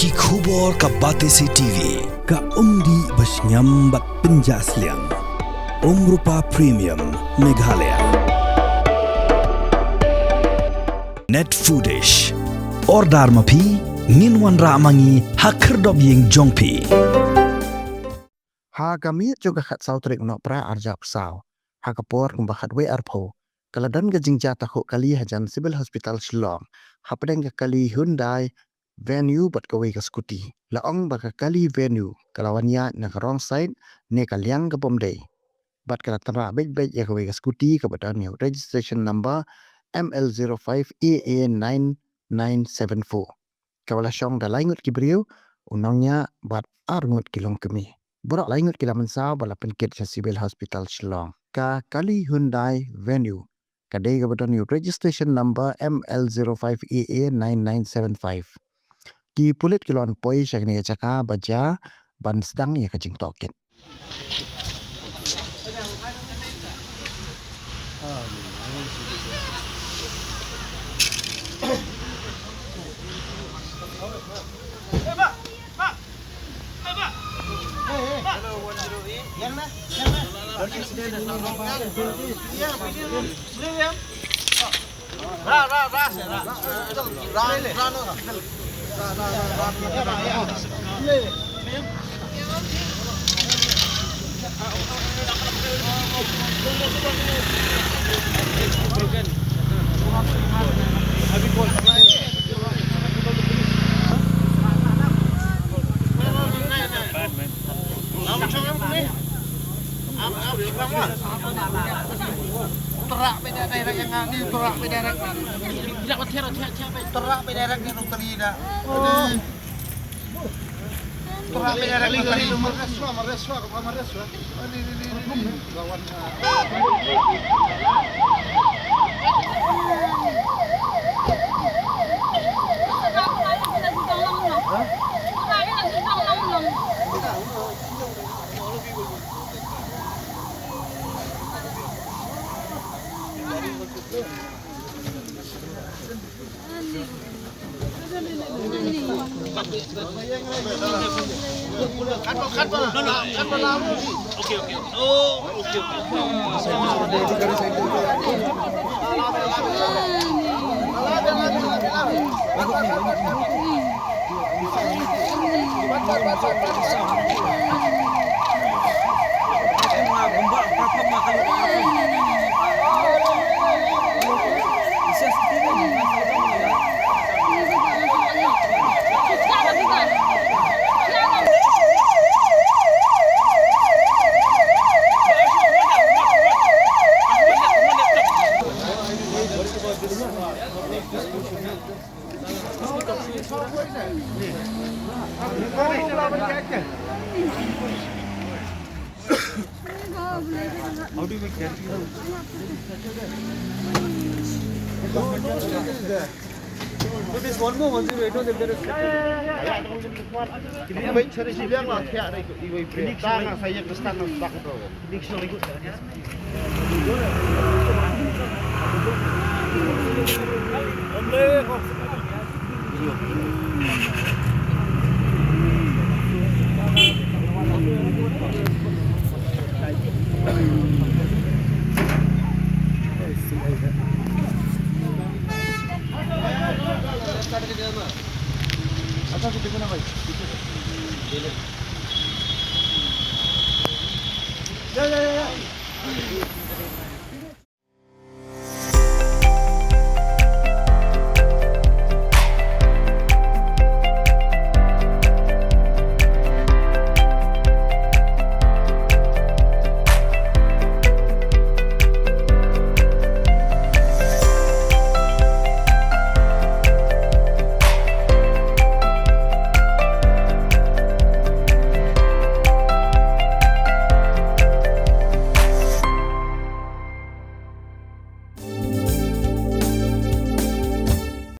Ki khubor ka Batesi TV. Ka umdi basnyambat penjaslian. Rupa Premium Meghalaya. Net Foodish. Ordar mapi minwan ramangi hakerdob ying jongpi. Ha kami juga khat sau trik no pra arjap sau. Ha kapor kumbahat we arpo. Kaladan ke jingja takuk kali Hajan Civil Hospital Shillong. Ha pedang ke kali Hyundai venue bat kawe ke Scooty. Laong baka kali venue. Kalawannya na karong side ne kaliang ke pomday. Bat kala Tynrah baik-baik ya kawe ke Scooty ke badan new registration number ML05AA9974. Kawala syong da laingut ki beriu unangnya bat arngut kilong kemi. Borak laingut kila Mynsaw bala penkit sa Civil Hospital Shillong. Ka kali Hyundai venue. Kadai ke badan new registration number ML05AA9975. Ki pulit kilon poi syak ni caka baja ban sedang ya kajing toket. Terak beda direct yang ni, terak beda direct. Tidak betul terak beda direct ni dokter ida. Terak beda direct ni. Mareswa. Ini. Lawan. How do we get so this one more 108 no there is ini baik cari siang lah kayak ada ikut ibu tangan saya ke stand nak tu dictionary ikut ya Apa kita guna baik? Ya.